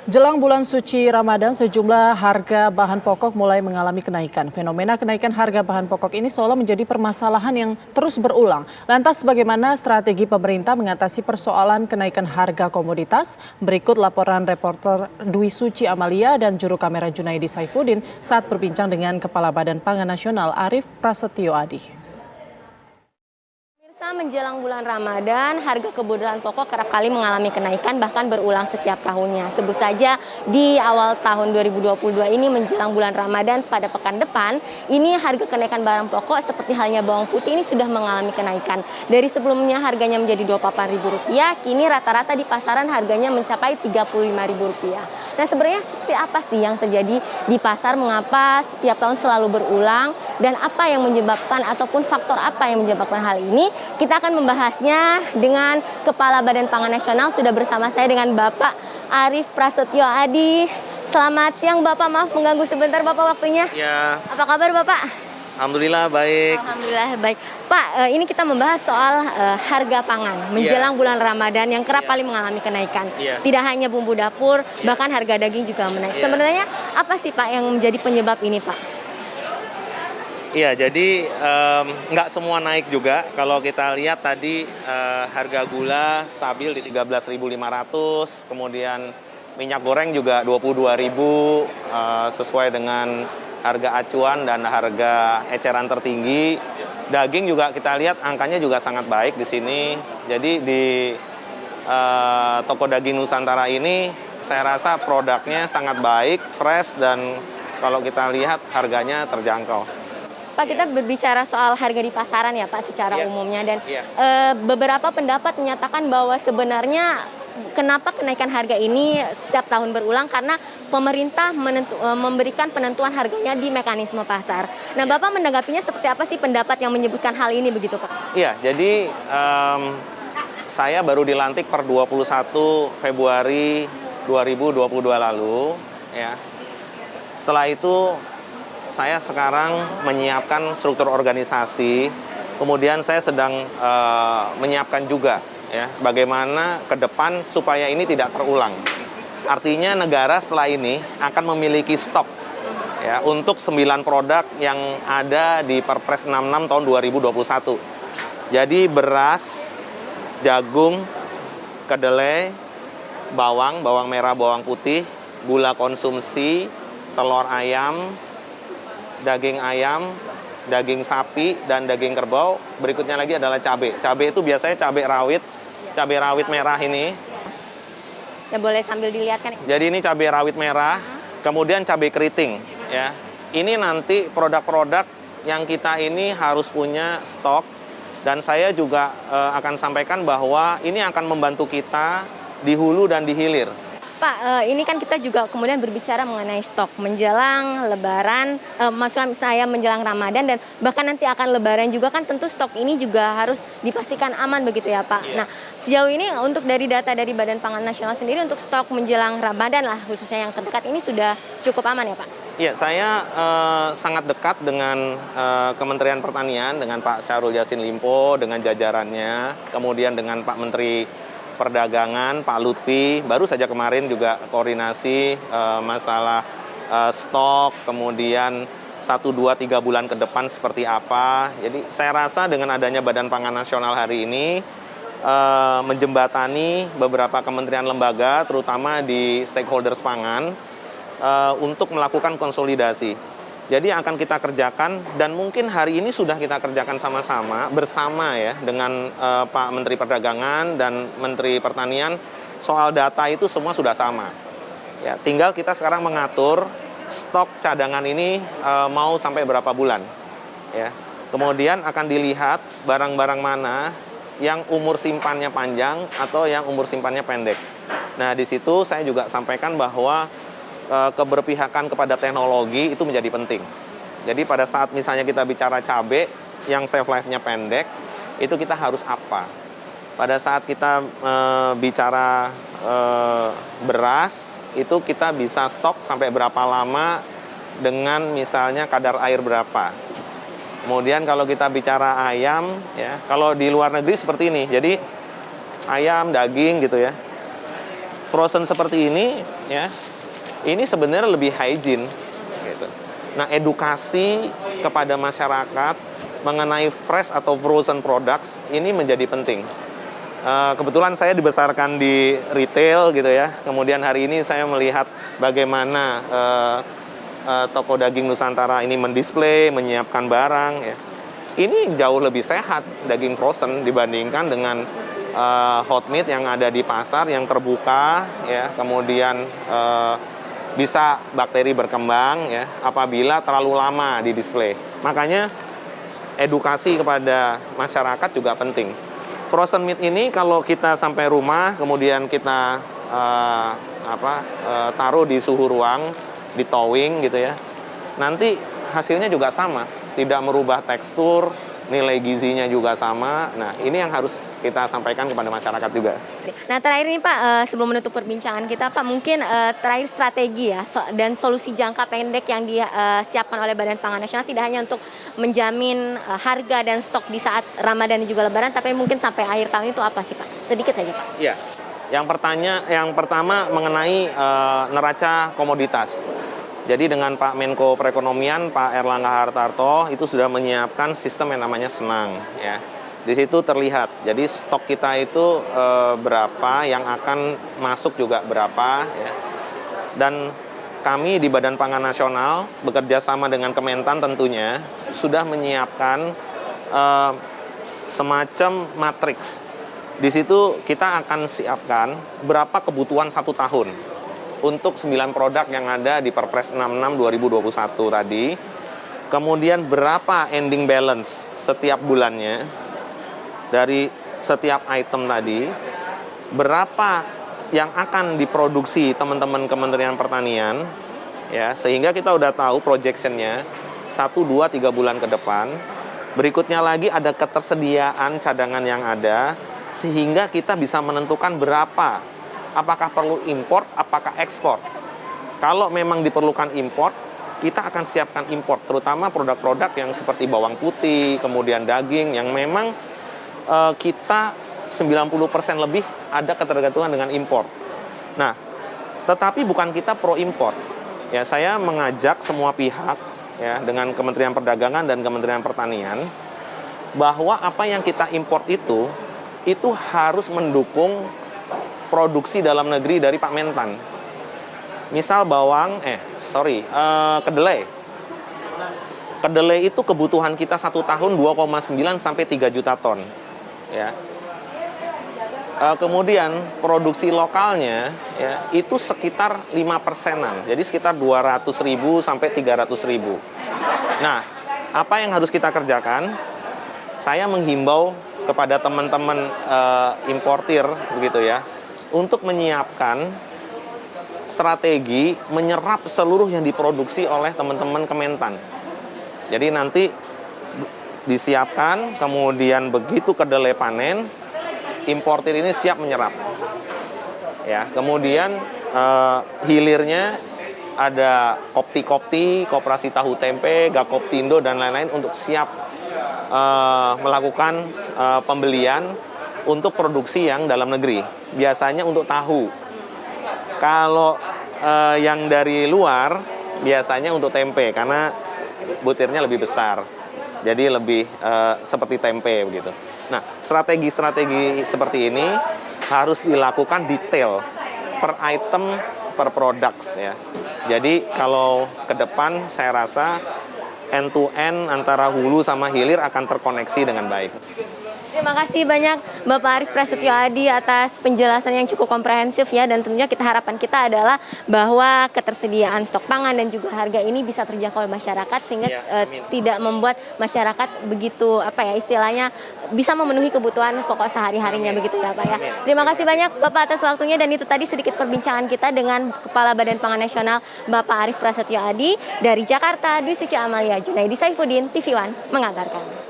Jelang bulan suci Ramadan, sejumlah harga bahan pokok mulai mengalami kenaikan. Fenomena kenaikan harga bahan pokok ini seolah menjadi permasalahan yang terus berulang. Lantas bagaimana strategi pemerintah mengatasi persoalan kenaikan harga komoditas? Berikut laporan reporter Dwi Suci Amalia dan juru kamera Junaidi Saifuddin saat berbincang dengan Kepala Badan Pangan Nasional Arief Prasetyo Adi. Menjelang bulan Ramadan, harga kebutuhan pokok kerap kali mengalami kenaikan bahkan berulang setiap tahunnya. Sebut saja di awal tahun 2022 ini menjelang bulan Ramadan pada pekan depan, ini harga kenaikan barang pokok seperti halnya bawang putih ini sudah mengalami kenaikan. Dari sebelumnya harganya menjadi Rp28.000, kini rata-rata di pasaran harganya mencapai Rp35.000. Nah, sebenarnya seperti apa sih yang terjadi di pasar, mengapa setiap tahun selalu berulang, dan apa yang menyebabkan ataupun faktor apa yang menyebabkan hal ini? Kita akan membahasnya dengan Kepala Badan Pangan Nasional, sudah bersama saya dengan Bapak Arief Prasetyo Adi. Selamat siang Bapak, maaf mengganggu sebentar Bapak waktunya. Ya. Apa kabar Bapak? Alhamdulillah baik. Alhamdulillah baik. Pak, ini kita membahas soal harga pangan menjelang bulan Ramadan yang kerap kali mengalami kenaikan. Tidak hanya bumbu dapur, bahkan harga daging juga menaik. Sebenarnya apa sih Pak yang menjadi penyebab ini Pak? Iya, jadi nggak semua naik juga. Kalau kita lihat tadi harga gula stabil di 13.500, kemudian minyak goreng juga 22.000 sesuai dengan harga acuan dan harga eceran tertinggi. Daging juga kita lihat angkanya juga sangat baik di sini. Jadi di toko daging Nusantara ini saya rasa produknya sangat baik, fresh, dan kalau kita lihat harganya terjangkau. Pak, kita berbicara soal harga di pasaran ya Pak secara umumnya, dan beberapa pendapat menyatakan bahwa sebenarnya kenapa kenaikan harga ini setiap tahun berulang karena pemerintah memberikan penentuan harganya di mekanisme pasar. Nah, Bapak menanggapinya seperti apa sih pendapat yang menyebutkan hal ini begitu Pak? Iya, jadi saya baru dilantik per 21 Februari 2022 lalu. Ya. Setelah itu saya sekarang menyiapkan struktur organisasi, kemudian saya sedang menyiapkan juga ya bagaimana ke depan supaya ini tidak terulang. Artinya negara setelah ini akan memiliki stok ya untuk 9 produk yang ada di Perpres 66 tahun 2021. Jadi beras, jagung, kedelai, bawang merah, bawang putih, gula konsumsi, telur ayam, daging ayam, daging sapi, dan daging kerbau. Berikutnya lagi adalah cabai. Cabai itu biasanya cabai rawit merah ini. Ya, boleh sambil dilihatkan. Jadi ini cabai rawit merah, kemudian cabai keriting. Ya, ini nanti produk-produk yang kita ini harus punya stok, dan saya juga akan sampaikan bahwa ini akan membantu kita di hulu dan di hilir. Pak, ini kan kita juga kemudian berbicara mengenai stok menjelang Lebaran, maksudnya saya menjelang Ramadan dan bahkan nanti akan Lebaran juga kan tentu stok ini juga harus dipastikan aman begitu ya Pak. Nah, sejauh ini untuk dari data dari Badan Pangan Nasional sendiri untuk stok menjelang Ramadan lah khususnya yang terdekat ini sudah cukup aman ya Pak? Iya, saya sangat dekat dengan Kementerian Pertanian, dengan Pak Syahrul Yassin Limpo, dengan jajarannya, kemudian dengan Pak Menteri Perdagangan, Pak Lutfi, baru saja kemarin juga koordinasi masalah stok, kemudian 1, 2, 3 bulan ke depan seperti apa. Jadi saya rasa dengan adanya Badan Pangan Nasional hari ini menjembatani beberapa kementerian lembaga, terutama di stakeholders pangan, untuk melakukan konsolidasi. Jadi yang akan kita kerjakan, dan mungkin hari ini sudah kita kerjakan sama-sama bersama ya dengan Pak Menteri Perdagangan dan Menteri Pertanian, soal data itu semua sudah sama. Ya, tinggal kita sekarang mengatur stok cadangan ini mau sampai berapa bulan. Ya. Kemudian akan dilihat barang-barang mana yang umur simpannya panjang atau yang umur simpannya pendek. Nah, di situ saya juga sampaikan bahwa keberpihakan kepada teknologi itu menjadi penting. Jadi pada saat misalnya kita bicara cabai yang shelf life-nya pendek, itu kita harus apa? Pada saat kita bicara beras, itu kita bisa stok sampai berapa lama dengan misalnya kadar air berapa. Kemudian kalau kita bicara ayam, ya, kalau di luar negeri seperti ini. Jadi ayam, daging gitu ya. Frozen seperti ini ya, ini sebenarnya lebih hygiene gitu. Nah, edukasi kepada masyarakat mengenai fresh atau frozen products ini menjadi penting. Kebetulan saya dibesarkan di retail gitu ya. Kemudian hari ini saya melihat bagaimana toko daging Nusantara ini mendisplay, menyiapkan barang ya. Ini jauh lebih sehat daging frozen dibandingkan dengan hot meat yang ada di pasar yang terbuka ya, kemudian bisa bakteri berkembang ya apabila terlalu lama di display. Makanya edukasi kepada masyarakat juga penting. Frozen meat ini kalau kita sampai rumah kemudian kita taruh di suhu ruang, di towing gitu ya. Nanti hasilnya juga sama, tidak merubah tekstur, nilai gizinya juga sama. Nah, ini yang harus kita sampaikan kepada masyarakat juga. Nah, terakhir nih Pak, sebelum menutup perbincangan kita Pak, mungkin terakhir strategi ya dan solusi jangka pendek yang disiapkan oleh Badan Pangan Nasional tidak hanya untuk menjamin harga dan stok di saat Ramadan dan juga Lebaran, tapi mungkin sampai akhir tahun itu apa sih Pak? Sedikit saja Pak. Ya, yang pertama mengenai neraca komoditas. Jadi dengan Pak Menko Perekonomian, Pak Erlangga Hartarto, itu sudah menyiapkan sistem yang namanya Senang. Ya. Di situ terlihat, jadi stok kita itu berapa, yang akan masuk juga berapa. Ya. Dan kami di Badan Pangan Nasional, bekerja sama dengan Kementan tentunya, sudah menyiapkan semacam matriks. Di situ kita akan siapkan berapa kebutuhan 1 tahun. Untuk 9 produk yang ada di Perpres 66 2021 tadi. Kemudian berapa ending balance setiap bulannya dari setiap item tadi. Berapa yang akan diproduksi teman-teman Kementerian Pertanian. Ya, sehingga kita udah tahu projection-nya 1, 2, 3 bulan ke depan. Berikutnya lagi ada ketersediaan cadangan yang ada. Sehingga kita bisa menentukan berapa. Apakah perlu import, apakah ekspor. Kalau memang diperlukan import, kita akan siapkan import, terutama produk-produk yang seperti bawang putih, kemudian daging, yang memang kita 90% lebih ada ketergantungan dengan import. Nah, tetapi bukan kita pro import. Ya, saya mengajak semua pihak, ya, dengan Kementerian Perdagangan dan Kementerian Pertanian, bahwa apa yang kita import itu harus mendukung produksi dalam negeri dari Pak Mentan. Misal kedelai. Kedelai itu kebutuhan kita 1 tahun 2,9 sampai 3 juta ton. Ya. Kemudian produksi lokalnya ya, itu sekitar 5%-an. Jadi sekitar 200.000 sampai 300.000. Nah, apa yang harus kita kerjakan? Saya menghimbau kepada teman-teman importir begitu ya, untuk menyiapkan strategi menyerap seluruh yang diproduksi oleh teman-teman Kementan. Jadi nanti disiapkan, kemudian begitu kedelai panen, importir ini siap menyerap. Ya, kemudian hilirnya ada Kopti, Koperasi Tahu Tempe, Gakoptindo dan lain-lain untuk siap melakukan pembelian untuk produksi yang dalam negeri. Biasanya untuk tahu. Kalau yang dari luar biasanya untuk tempe karena butirnya lebih besar. Jadi lebih seperti tempe begitu. Nah, strategi-strategi seperti ini harus dilakukan detail per item, per products ya. Jadi kalau ke depan saya rasa end to end antara hulu sama hilir akan terkoneksi dengan baik. Terima kasih banyak Bapak Arief Prasetyo Adi atas penjelasan yang cukup komprehensif ya, dan tentunya harapan kita adalah bahwa ketersediaan stok pangan dan juga harga ini bisa terjangkau oleh masyarakat sehingga tidak membuat masyarakat begitu istilahnya bisa memenuhi kebutuhan pokok sehari-harinya begitu ya Pak ya. Terima kasih banyak Bapak atas waktunya, dan itu tadi sedikit perbincangan kita dengan Kepala Badan Pangan Nasional Bapak Arief Prasetyo Adi dari Jakarta. Dwi Suci Amalia, Junaidi Saifuddin, TV One mengantarkan.